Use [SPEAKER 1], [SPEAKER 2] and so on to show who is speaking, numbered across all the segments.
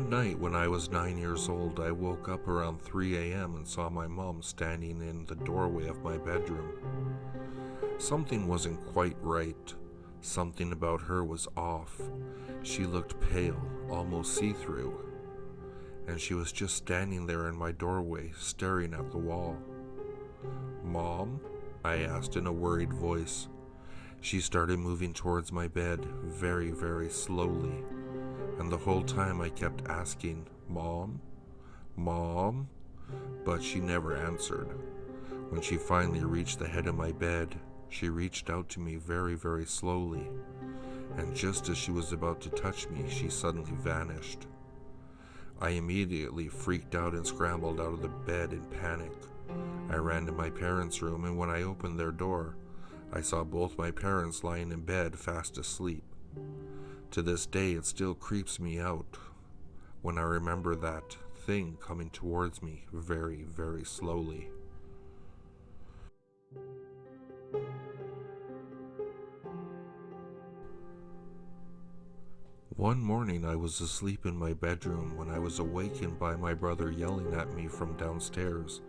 [SPEAKER 1] One night when I was 9 years old, I woke up around 3 a.m. and saw my mom standing in the doorway of my bedroom. Something wasn't quite right. Something about her was off. She looked pale, almost see-through, and she was just standing there in my doorway, staring at the wall. "Mom?" I asked in a worried voice. She started moving towards my bed, very, very slowly, and the whole time I kept asking, "Mom? Mom?" But she never answered. When she finally reached the head of my bed, she reached out to me very, very slowly, and just as she was about to touch me, she suddenly vanished. I immediately freaked out and scrambled out of the bed in panic. I ran to my parents' room, and when I opened their door, I saw both my parents lying in bed fast asleep. To this day, it still creeps me out when I remember that thing coming towards me very, very slowly. One morning I was asleep in my bedroom when I was awakened by my brother yelling at me from downstairs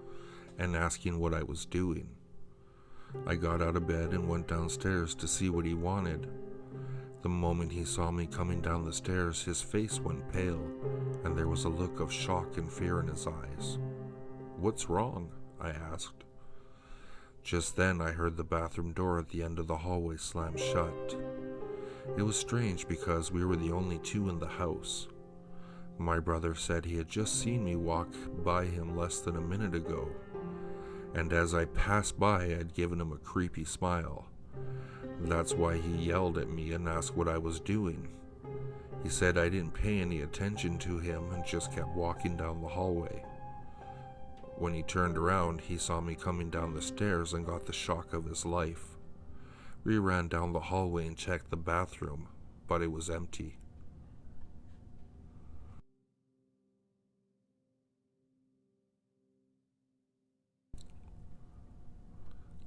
[SPEAKER 1] and asking what I was doing. I got out of bed and went downstairs to see what he wanted. The moment he saw me coming down the stairs, his face went pale, and there was a look of shock and fear in his eyes. "What's wrong?" I asked. Just then I heard the bathroom door at the end of the hallway slam shut. It was strange because we were the only two in the house. My brother said he had just seen me walk by him less than a minute ago, and as I passed by, I had given him a creepy smile. That's why he yelled at me and asked what I was doing. He said I didn't pay any attention to him and just kept walking down the hallway. When he turned around, he saw me coming down the stairs and got the shock of his life. We ran down the hallway and checked the bathroom, but it was empty.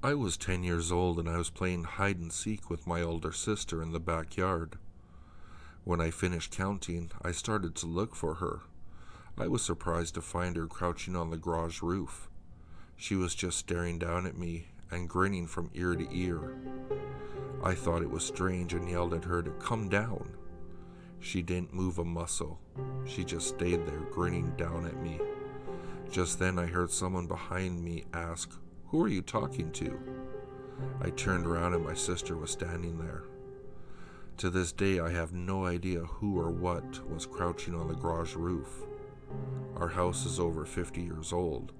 [SPEAKER 1] I was 10 years old and I was playing hide and seek with my older sister in the backyard. When I finished counting, I started to look for her. I was surprised to find her crouching on the garage roof. She was just staring down at me and grinning from ear to ear. I thought it was strange and yelled at her to come down. She didn't move a muscle. She just stayed there grinning down at me. Just then I heard someone behind me ask, "Who are you talking to?" I turned around and my sister was standing there. To this day I have no idea who or what was crouching on the garage roof. Our house is over 50 years old,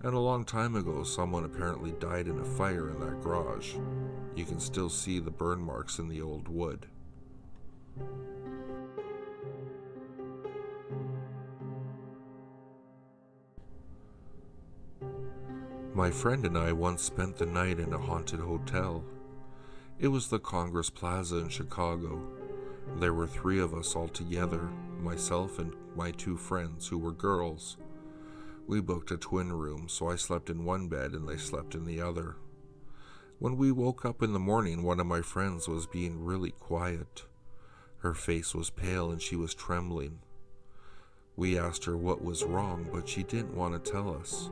[SPEAKER 1] and a long time ago someone apparently died in a fire in that garage. You can still see the burn marks in the old wood. My friend and I once spent the night in a haunted hotel. It was the Congress Plaza in Chicago. There were 3 of us all together, myself and my 2 friends who were girls. We booked a twin room, so I slept in one bed and they slept in the other. When we woke up in the morning, one of my friends was being really quiet. Her face was pale and she was trembling. We asked her what was wrong, but she didn't want to tell us.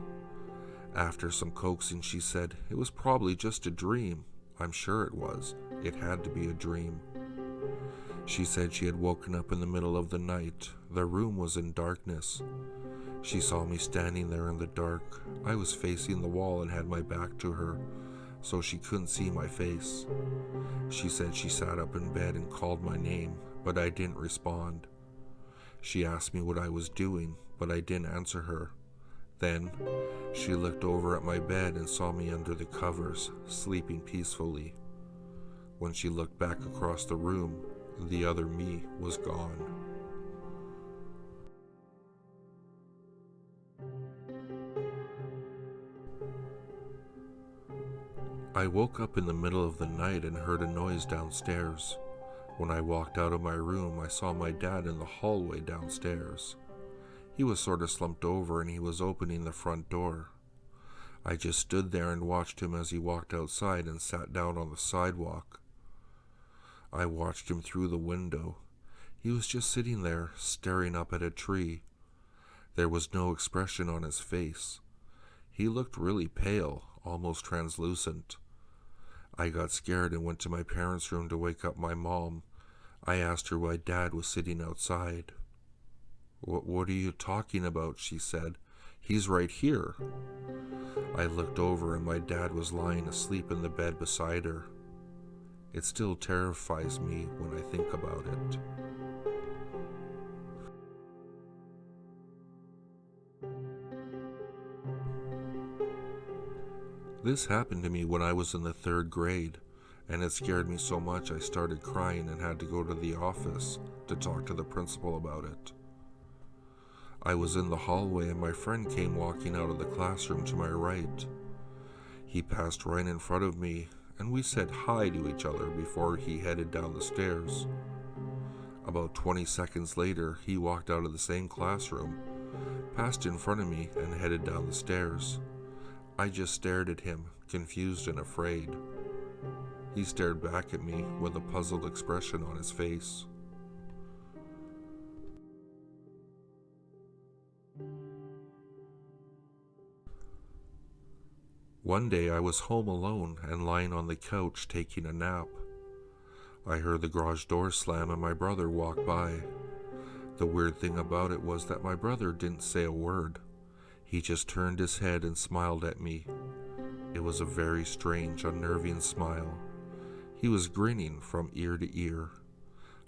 [SPEAKER 1] After some coaxing, she said, "It was probably just a dream." I'm sure it was. It had to be a dream. She said she had woken up in the middle of the night. The room was in darkness. She saw me standing there in the dark. I was facing the wall and had my back to her, so she couldn't see my face. She said she sat up in bed and called my name, but I didn't respond. She asked me what I was doing, but I didn't answer her. Then, she looked over at my bed and saw me under the covers, sleeping peacefully. When she looked back across the room, the other me was gone. I woke up in the middle of the night and heard a noise downstairs. When I walked out of my room, I saw my dad in the hallway downstairs. He was sort of slumped over and he was opening the front door. I just stood there and watched him as he walked outside and sat down on the sidewalk. I watched him through the window. He was just sitting there, staring up at a tree. There was no expression on his face. He looked really pale, almost translucent. I got scared and went to my parents' room to wake up my mom. I asked her why Dad was sitting outside. What are you talking about?" she said. "He's right here." I looked over and my dad was lying asleep in the bed beside her. It still terrifies me when I think about it. This happened to me when I was in the 3rd grade, and it scared me so much I started crying and had to go to the office to talk to the principal about it. I was in the hallway and my friend came walking out of the classroom to my right. He passed right in front of me and we said hi to each other before he headed down the stairs. About 20 seconds later, he walked out of the same classroom, passed in front of me, and headed down the stairs. I just stared at him, confused and afraid. He stared back at me with a puzzled expression on his face. One day I was home alone and lying on the couch taking a nap. I heard the garage door slam and my brother walk by. The weird thing about it was that my brother didn't say a word. He just turned his head and smiled at me. It was a very strange, unnerving smile. He was grinning from ear to ear.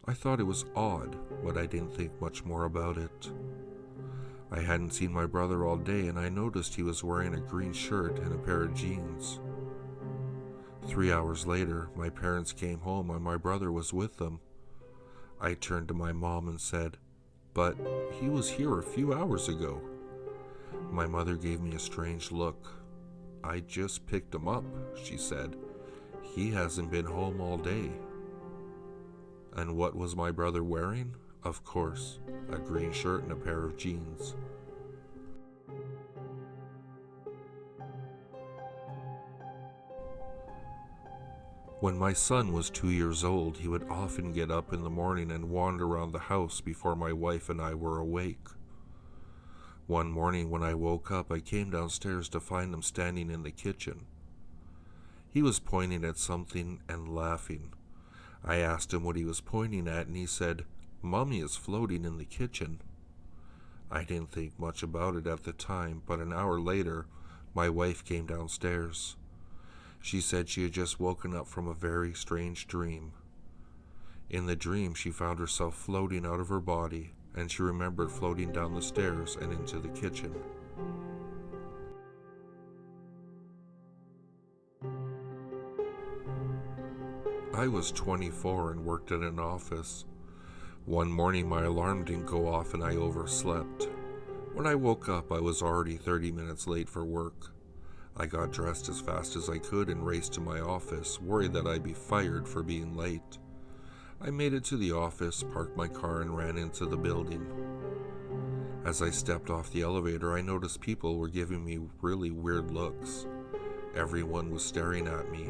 [SPEAKER 1] I thought it was odd, but I didn't think much more about it. I hadn't seen my brother all day and I noticed he was wearing a green shirt and a pair of jeans. 3 hours later, my parents came home and my brother was with them. I turned to my mom and said, "But he was here a few hours ago." My mother gave me a strange look. "I just picked him up," she said. "He hasn't been home all day." And what was my brother wearing? Of course, a green shirt and a pair of jeans. When my son was 2 years old, he would often get up in the morning and wander around the house before my wife and I were awake. One morning when I woke up, I came downstairs to find him standing in the kitchen. He was pointing at something and laughing. I asked him what he was pointing at and he said, "Mommy is floating in the kitchen." I didn't think much about it at the time, but an hour later, my wife came downstairs. She said she had just woken up from a very strange dream. In the dream, she found herself floating out of her body, and she remembered floating down the stairs and into the kitchen. I was 24 and worked at an office. One morning my alarm didn't go off and I overslept. When I woke up, I was already 30 minutes late for work. I got dressed as fast as I could and raced to my office, worried that I'd be fired for being late. I made it to the office, parked my car, and ran into the building. As I stepped off the elevator, I noticed people were giving me really weird looks. Everyone was staring at me.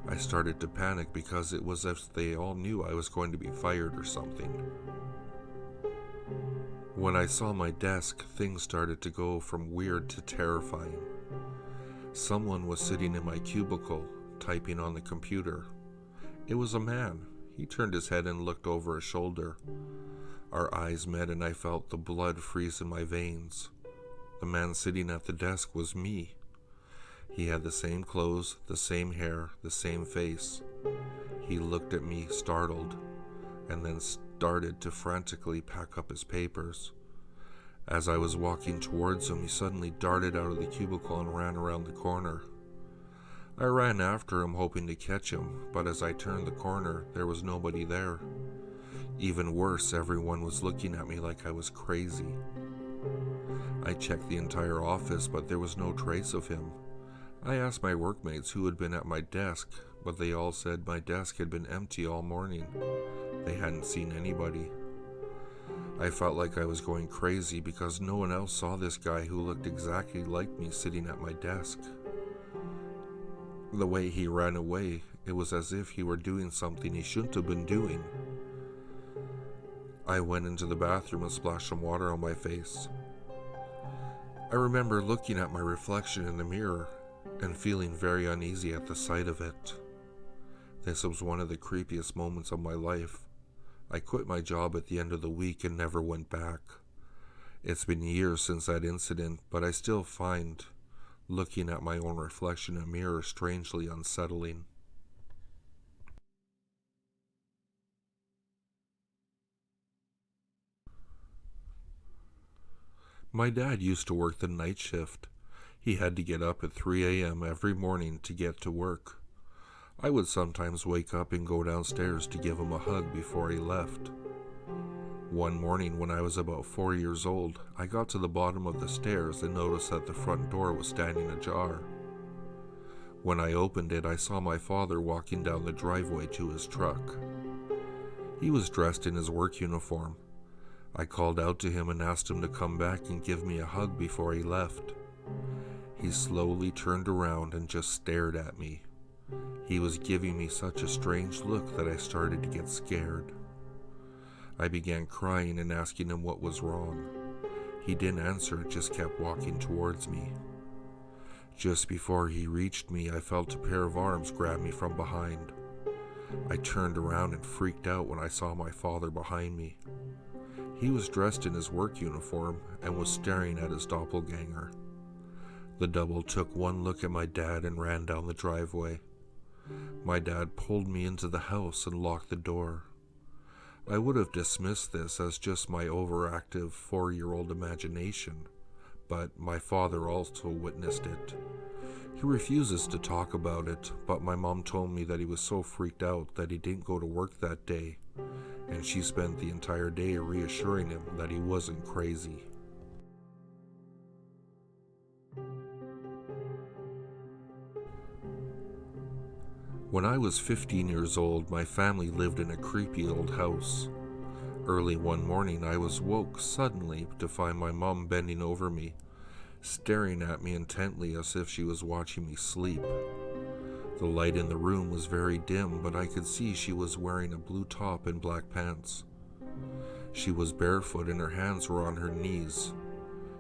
[SPEAKER 1] I started to panic because it was as if they all knew I was going to be fired or something. When I saw my desk, things started to go from weird to terrifying. Someone was sitting in my cubicle, typing on the computer. It was a man. He turned his head and looked over his shoulder. Our eyes met and I felt the blood freeze in my veins. The man sitting at the desk was me. He had the same clothes, the same hair, the same face. He looked at me, startled, and then started to frantically pack up his papers. As I was walking towards him, he suddenly darted out of the cubicle and ran around the corner. I ran after him, hoping to catch him, but as I turned the corner, there was nobody there. Even worse, everyone was looking at me like I was crazy. I checked the entire office, but there was no trace of him. I asked my workmates who had been at my desk, but they all said my desk had been empty all morning. They hadn't seen anybody. I felt like I was going crazy because no one else saw this guy who looked exactly like me sitting at my desk. The way he ran away, it was as if he were doing something he shouldn't have been doing. I went into the bathroom and splashed some water on my face. I remember looking at my reflection in the mirror and feeling very uneasy at the sight of it. This was one of the creepiest moments of my life. I quit my job at the end of the week and never went back. It's been years since that incident, but I still find looking at my own reflection in a mirror strangely unsettling. My dad used to work the night shift. He had to get up at 3 a.m. every morning to get to work. I would sometimes wake up and go downstairs to give him a hug before he left. One morning when I was about 4 years old, I got to the bottom of the stairs and noticed that the front door was standing ajar. When I opened it, I saw my father walking down the driveway to his truck. He was dressed in his work uniform. I called out to him and asked him to come back and give me a hug before he left. He slowly turned around and just stared at me. He was giving me such a strange look that I started to get scared. I began crying and asking him what was wrong. He didn't answer, just kept walking towards me. Just before he reached me, I felt a pair of arms grab me from behind. I turned around and freaked out when I saw my father behind me. He was dressed in his work uniform and was staring at his doppelganger. The double took one look at my dad and ran down the driveway. My dad pulled me into the house and locked the door. I would have dismissed this as just my overactive 4-year-old imagination, but my father also witnessed it. He refuses to talk about it, but my mom told me that he was so freaked out that he didn't go to work that day, and she spent the entire day reassuring him that he wasn't crazy. When I was 15 years old, my family lived in a creepy old house. Early one morning, I was woke suddenly to find my mom bending over me, staring at me intently as if she was watching me sleep. The light in the room was very dim, but I could see she was wearing a blue top and black pants. She was barefoot and her hands were on her knees.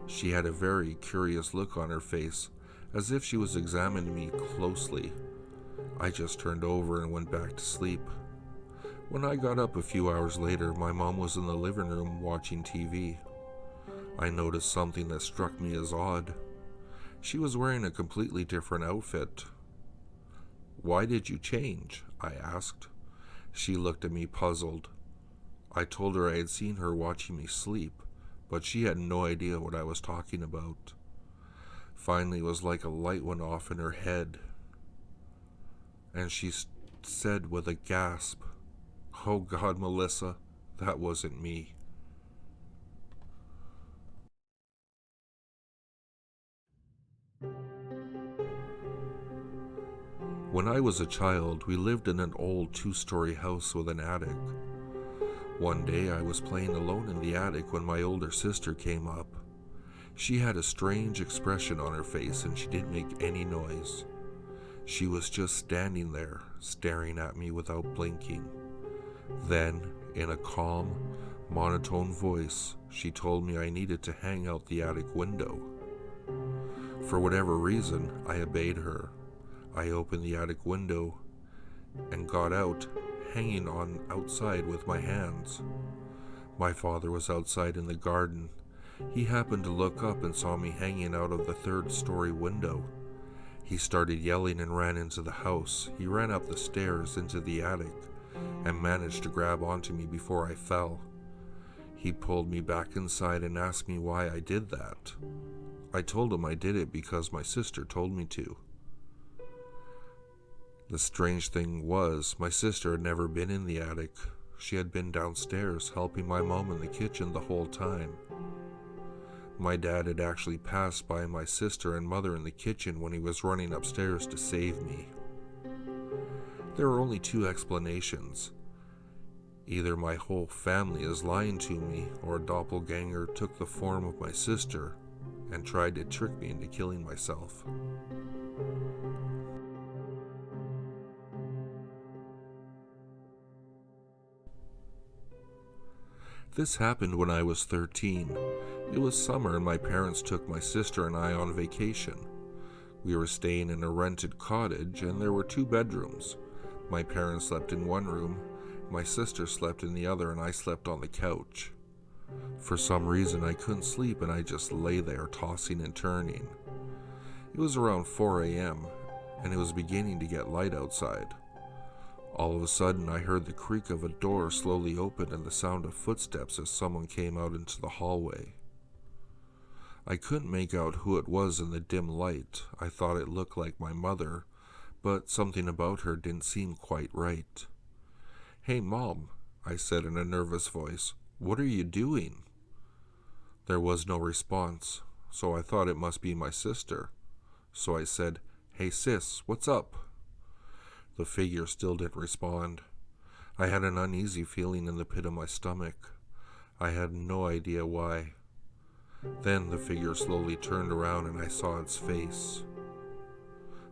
[SPEAKER 1] She had a very curious look on her face, as if she was examining me closely. I just turned over and went back to sleep. When I got up a few hours later, my mom was in the living room watching TV. I noticed something that struck me as odd. She was wearing a completely different outfit. "Why did you change?" I asked. She looked at me puzzled. I told her I had seen her watching me sleep, but she had no idea what I was talking about. Finally, it was like a light went off in her head, and she said with a gasp, "Oh God, Melissa, that wasn't me." When I was a child, we lived in an old 2-story house with an attic. One day I was playing alone in the attic when my older sister came up. She had a strange expression on her face and she didn't make any noise. She was just standing there, staring at me without blinking. Then, in a calm, monotone voice, she told me I needed to hang out the attic window. For whatever reason, I obeyed her. I opened the attic window and got out, hanging on outside with my hands. My father was outside in the garden. He happened to look up and saw me hanging out of the 3rd-story window. He started yelling and ran into the house. He ran up the stairs into the attic and managed to grab onto me before I fell. He pulled me back inside and asked me why I did that. I told him I did it because my sister told me to. The strange thing was, my sister had never been in the attic. She had been downstairs helping my mom in the kitchen the whole time. My dad had actually passed by my sister and mother in the kitchen when he was running upstairs to save me. There were only 2 explanations. Either my whole family is lying to me, or a doppelganger took the form of my sister and tried to trick me into killing myself. This happened when I was 13. It was summer and my parents took my sister and I on vacation. We were staying in a rented cottage and there were 2 bedrooms. My parents slept in one room, my sister slept in the other, and I slept on the couch. For some reason I couldn't sleep and I just lay there tossing and turning. It was around 4 a.m. and it was beginning to get light outside. All of a sudden I heard the creak of a door slowly open and the sound of footsteps as someone came out into the hallway. I couldn't make out who it was in the dim light. I thought it looked like my mother, but something about her didn't seem quite right. "Hey, Mom," I said in a nervous voice. "What are you doing?" There was no response, so I thought it must be my sister. So I said, "Hey sis, what's up?" The figure still didn't respond. I had an uneasy feeling in the pit of my stomach. I had no idea why. Then the figure slowly turned around and I saw its face.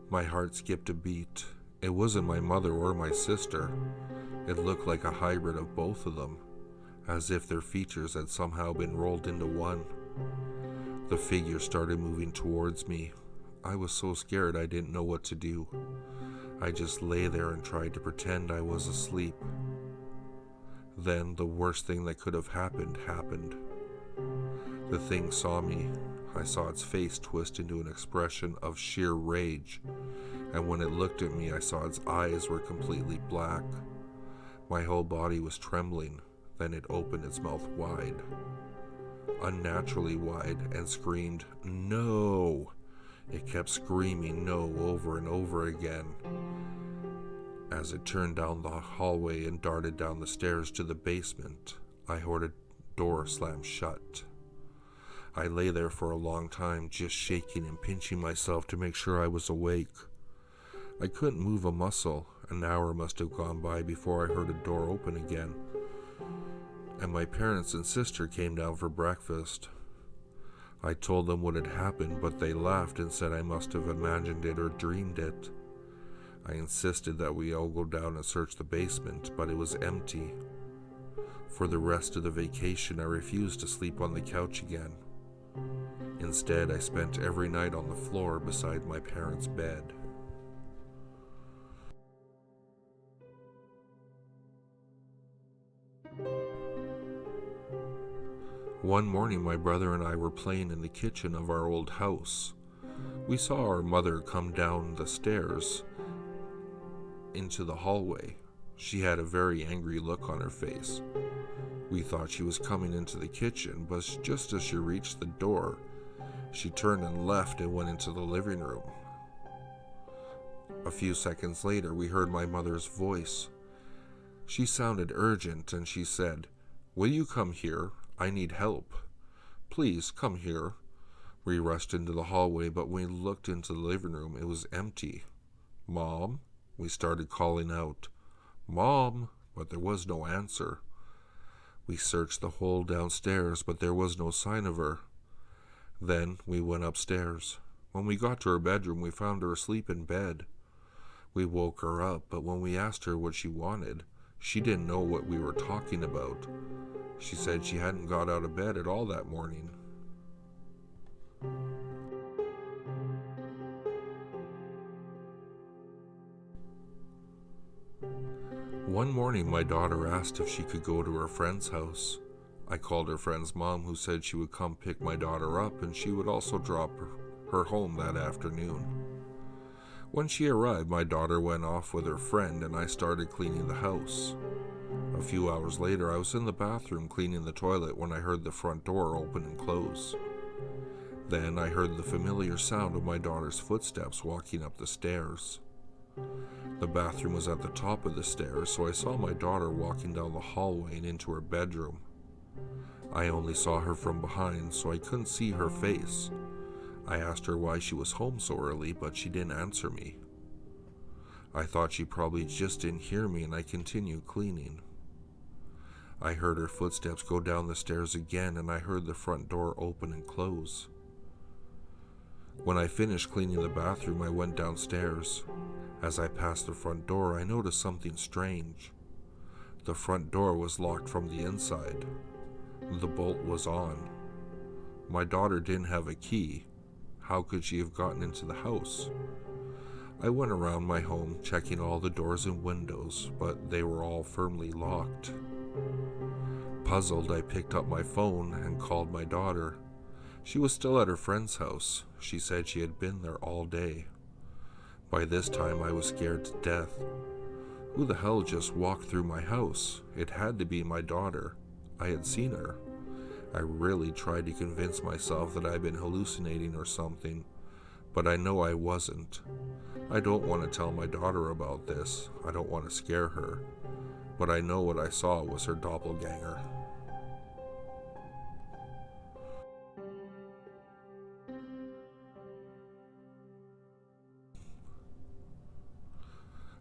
[SPEAKER 1] My heart skipped a beat. It wasn't my mother or my sister. It looked like a hybrid of both of them, as if their features had somehow been rolled into one. The figure started moving towards me. I was so scared I didn't know what to do. I just lay there and tried to pretend I was asleep. Then the worst thing that could have happened happened. The thing saw me. I saw its face twist into an expression of sheer rage, and when it looked at me, I saw its eyes were completely black. My whole body was trembling. Then it opened its mouth wide, unnaturally wide, and screamed, "No!" It kept screaming "no" over and over again. As it turned down the hallway and darted down the stairs to the basement, I heard a door slam shut. I lay there for a long time, just shaking and pinching myself to make sure I was awake. I couldn't move a muscle. An hour must have gone by before I heard a door open again, and my parents and sister came down for breakfast. I told them what had happened, but they laughed and said I must have imagined it or dreamed it. I insisted that we all go down and search the basement, but it was empty. For the rest of the vacation, I refused to sleep on the couch again. Instead, I spent every night on the floor beside my parents' bed. One morning, my brother and I were playing in the kitchen of our old house. We saw our mother come down the stairs into the hallway. She had a very angry look on her face. We thought she was coming into the kitchen, but just as she reached the door, she turned and left and went into the living room. A few seconds later, we heard my mother's voice. She sounded urgent and she said, "Will you come here? I need help. Please come here." We rushed into the hallway, but when we looked into the living room, it was empty. "Mom?" We started calling out. "Mom?" But there was no answer. We searched the whole downstairs, but there was no sign of her. Then we went upstairs. When we got to her bedroom, we found her asleep in bed. We woke her up, but when we asked her what she wanted, she didn't know what we were talking about. She said she hadn't got out of bed at all that morning. One morning, my daughter asked if she could go to her friend's house. I called her friend's mom, who said she would come pick my daughter up and she would also drop her home that afternoon. When she arrived, my daughter went off with her friend and I started cleaning the house. A few hours later, I was in the bathroom cleaning the toilet when I heard the front door open and close. Then I heard the familiar sound of my daughter's footsteps walking up the stairs. The bathroom was at the top of the stairs, so I saw my daughter walking down the hallway and into her bedroom. I only saw her from behind, so I couldn't see her face. I asked her why she was home so early, but she didn't answer me. I thought she probably just didn't hear me, and I continued cleaning. I heard her footsteps go down the stairs again, and I heard the front door open and close. When I finished cleaning the bathroom, I went downstairs. As I passed the front door, I noticed something strange. The front door was locked from the inside. The bolt was on. My daughter didn't have a key. How could she have gotten into the house? I went around my home checking all the doors and windows, but they were all firmly locked. Puzzled, I picked up my phone and called my daughter. She was still at her friend's house. She said she had been there all day. By this time, I was scared to death. Who the hell just walked through my house? It had to be my daughter. I had seen her. I really tried to convince myself that I'd been hallucinating or something, but I know I wasn't. I don't want to tell my daughter about this. I don't want to scare her, but I know what I saw was her doppelganger.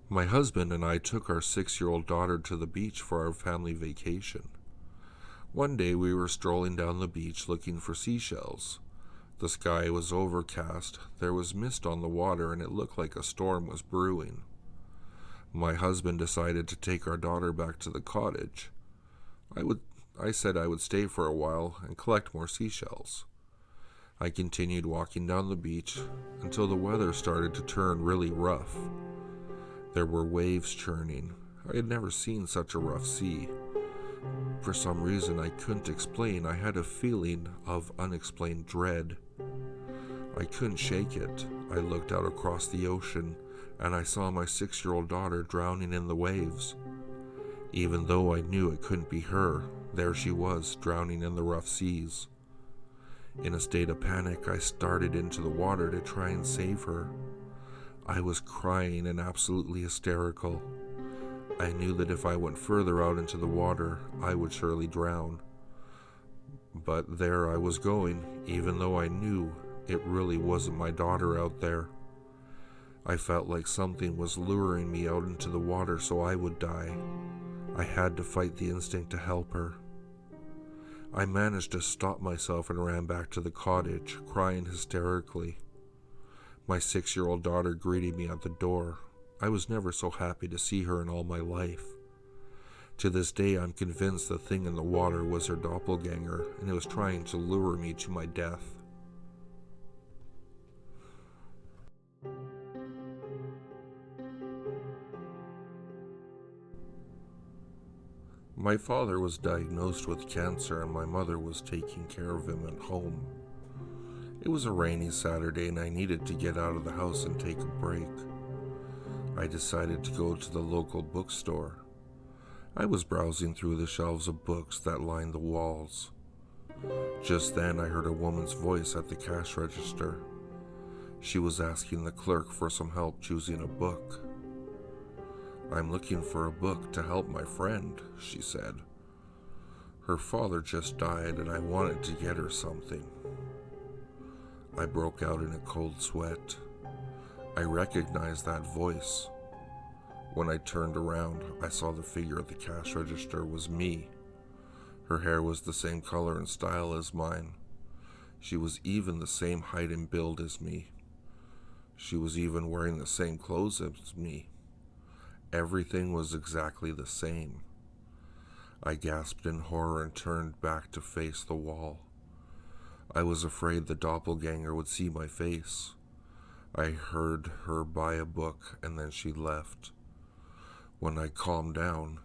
[SPEAKER 1] My husband and I took our 6-year-old daughter to the beach for our family vacation. One day we were strolling down the beach looking for seashells. The sky was overcast, there was mist on the water, and it looked like a storm was brewing. My husband decided to take our daughter back to the cottage. I said I would stay for a while and collect more seashells. I continued walking down the beach until the weather started to turn really rough. There were waves churning. I had never seen such a rough sea. For some reason I couldn't explain, I had a feeling of unexplained dread. I couldn't shake it. I looked out across the ocean and I saw my 6-year-old daughter drowning in the waves. Even though I knew it couldn't be her, there she was, drowning in the rough seas. In a state of panic, I started into the water to try and save her. I was crying and absolutely hysterical. I knew that if I went further out into the water, I would surely drown. But there I was going, even though I knew it really wasn't my daughter out there. I felt like something was luring me out into the water so I would die. I had to fight the instinct to help her. I managed to stop myself and ran back to the cottage, crying hysterically. My 6-year-old daughter greeted me at the door. I was never so happy to see her in all my life. To this day, I'm convinced the thing in the water was her doppelganger, and it was trying to lure me to my death. My father was diagnosed with cancer, and my mother was taking care of him at home. It was a rainy Saturday, and I needed to get out of the house and take a break. I decided to go to the local bookstore. I was browsing through the shelves of books that lined the walls. Just then, I heard a woman's voice at the cash register. She was asking the clerk for some help choosing a book. "I'm looking for a book to help my friend," she said. "Her father just died and I wanted to get her something." I broke out in a cold sweat. I recognized that voice. When I turned around, I saw the figure at the cash register was me. Her hair was the same color and style as mine. She was even the same height and build as me. She was even wearing the same clothes as me. Everything was exactly the same. I gasped in horror and turned back to face the wall. I was afraid the doppelganger would see my face. I heard her buy a book and then she left. When I calmed down,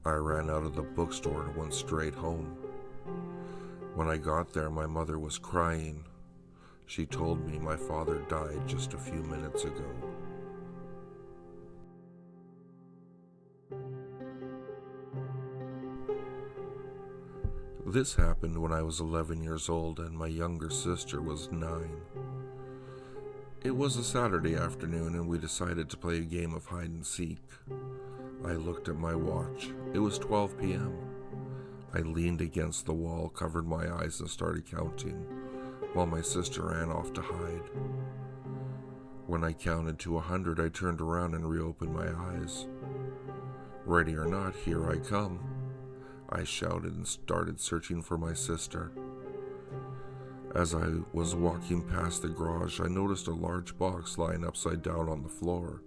[SPEAKER 1] I ran out of the bookstore and went straight home. When I got there, my mother was crying. She told me my father died just a few minutes ago. This happened when I was 11 years old and my younger sister was 9. It was a Saturday afternoon and we decided to play a game of hide and seek. I looked at my watch. It was 12 p.m. I leaned against the wall, covered my eyes, and started counting, while my sister ran off to hide. When I counted to 100, I turned around and reopened my eyes. "Ready or not, here I come," I shouted and started searching for my sister. As I was walking past the garage, I noticed a large box lying upside down on the floor.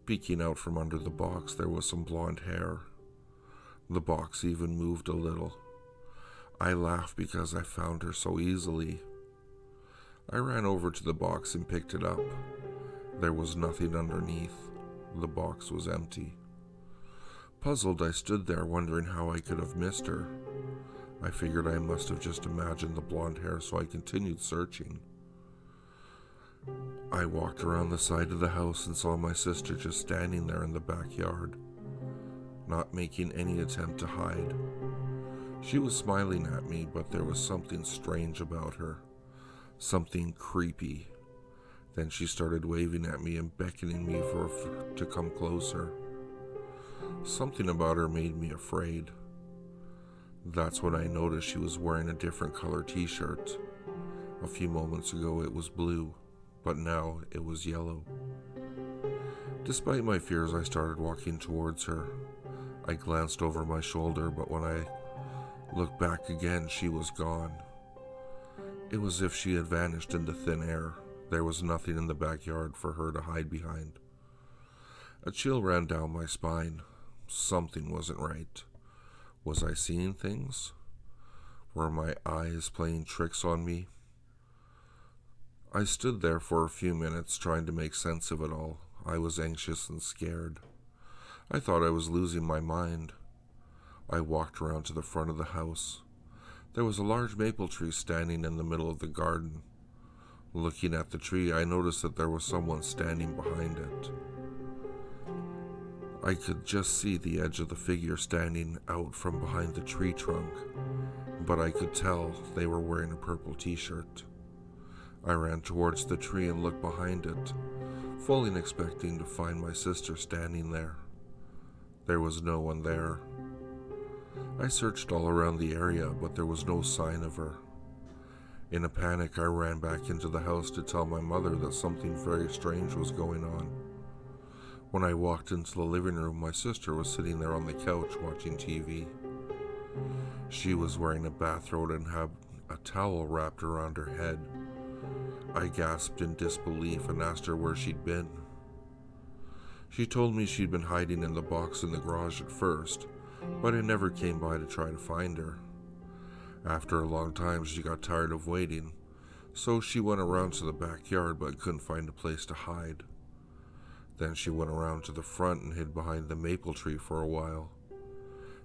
[SPEAKER 1] Peeking out from under the box, there was some blonde hair. The box even moved a little. I laughed because I found her so easily. I ran over to the box and picked it up. There was nothing underneath. The box was empty. Puzzled, I stood there wondering how I could have missed her. I figured I must have just imagined the blonde hair, so I continued searching. I walked around the side of the house and saw my sister just standing there in the backyard, not making any attempt to hide. She was smiling at me, but there was something strange about her, something creepy. Then she started waving at me and beckoning me to come closer. Something about her made me afraid. That's when I noticed she was wearing a different color t-shirt. A few moments ago it was blue, but now it was yellow. Despite my fears, I started walking towards her. I glanced over my shoulder, but when I looked back again, she was gone. It was as if she had vanished into thin air. There was nothing in the backyard for her to hide behind. A chill ran down my spine. Something wasn't right. Was I seeing things? Were my eyes playing tricks on me? I stood there for a few minutes trying to make sense of it all. I was anxious and scared. I thought I was losing my mind. I walked around to the front of the house. There was a large maple tree standing in the middle of the garden. Looking at the tree, I noticed that there was someone standing behind it. I could just see the edge of the figure standing out from behind the tree trunk, but I could tell they were wearing a purple t-shirt. I ran towards the tree and looked behind it, fully expecting to find my sister standing there. There was no one there. I searched all around the area, but there was no sign of her. In a panic, I ran back into the house to tell my mother that something very strange was going on. When I walked into the living room, my sister was sitting there on the couch watching TV. She was wearing a bathrobe and had a towel wrapped around her head. I gasped in disbelief and asked her where she'd been. She told me she'd been hiding in the box in the garage at first, but I never came by to try to find her. After a long time, she got tired of waiting, so she went around to the backyard but couldn't find a place to hide. Then she went around to the front and hid behind the maple tree for a while.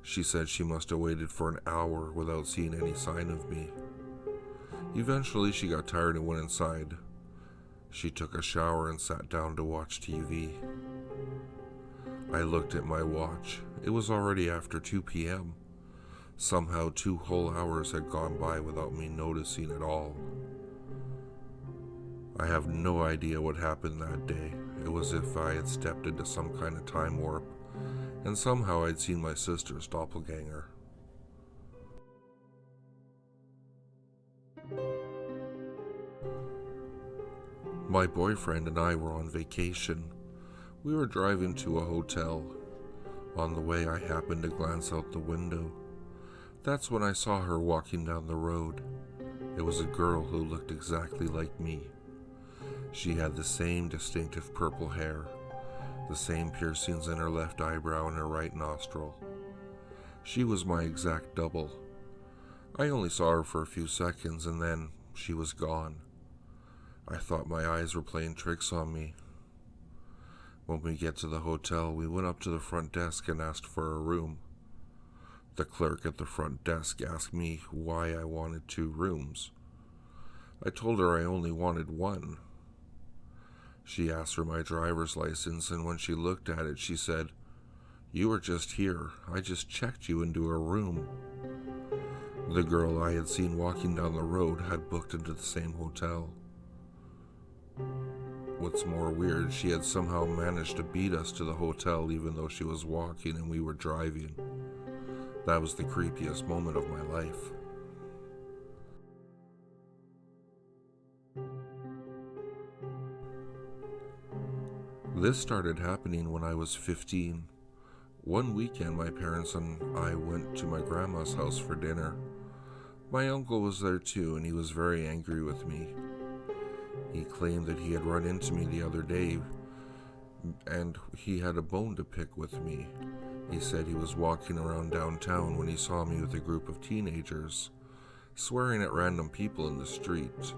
[SPEAKER 1] She said she must have waited for an hour without seeing any sign of me. Eventually, she got tired and went inside. She took a shower and sat down to watch TV. I looked at my watch. It was already after 2 p.m. Somehow 2 whole hours had gone by without me noticing at all. I have no idea what happened that day. It was as if I had stepped into some kind of time warp, and somehow I'd seen my sister's doppelganger. My boyfriend and I were on vacation. We were driving to a hotel. On the way, I happened to glance out the window. That's when I saw her walking down the road. It was a girl who looked exactly like me. She had the same distinctive purple hair, the same piercings in her left eyebrow and her right nostril. She was my exact double. I only saw her for a few seconds and then she was gone. I thought my eyes were playing tricks on me. When we get to the hotel, we went up to the front desk and asked for a room. The clerk at the front desk asked me why I wanted 2 rooms. I told her I only wanted 1. She asked for my driver's license, and when she looked at it, she said, "You were just here. I just checked you into a room." The girl I had seen walking down the road had booked into the same hotel. What's more weird, she had somehow managed to beat us to the hotel even though she was walking and we were driving. That was the creepiest moment of my life. This started happening when I was 15. One weekend, my parents and I went to my grandma's house for dinner. My uncle was there too, and he was very angry with me. He claimed that he had run into me the other day, and he had a bone to pick with me. He said he was walking around downtown when he saw me with a group of teenagers. swearing at random people in the street.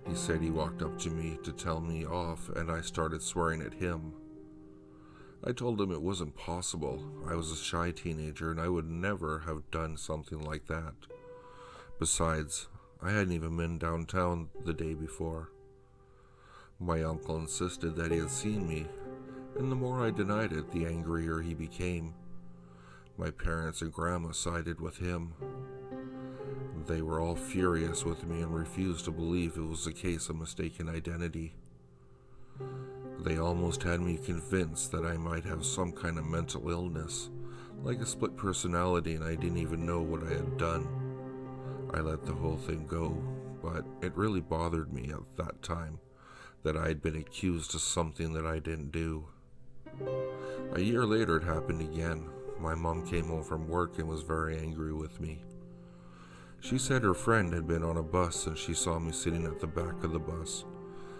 [SPEAKER 1] He said he walked up to me to tell me off, and I started swearing at him. I told him it wasn't possible. I was a shy teenager and I would never have done something like that. Besides, I hadn't even been downtown the day before. My uncle insisted that he had seen me, and the more I denied it, the angrier he became. My parents and grandma sided with him. They were all furious with me and refused to believe it was a case of mistaken identity. They almost had me convinced that I might have some kind of mental illness, like a split personality, and I didn't even know what I had done. I let the whole thing go, but it really bothered me at that time that I had been accused of something that I didn't do. A year later it happened again. My mom came home from work and was very angry with me. She said her friend had been on a bus and she saw me sitting at the back of the bus,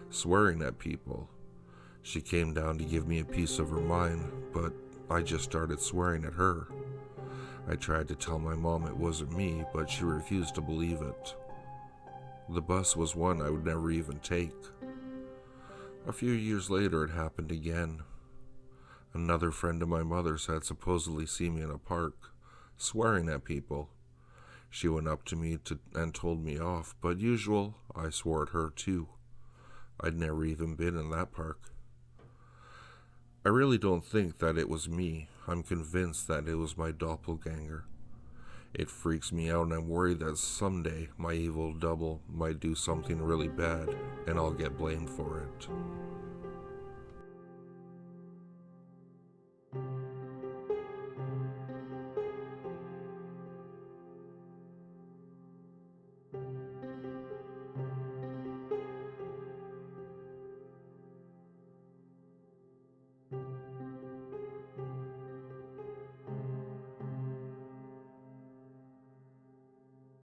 [SPEAKER 1] swearing at people. She came down to give me a piece of her mind, but I just started swearing at her. I tried to tell my mom it wasn't me, but she refused to believe it. The bus was one I would never even take. A few years later it happened again. Another friend of my mother's had supposedly seen me in a park, swearing at people. She went up to me and told me off, but usual, I swore at her too. I'd never even been in that park. I really don't think that it was me. I'm convinced that it was my doppelganger. It freaks me out and I'm worried that someday my evil double might do something really bad and I'll get blamed for it.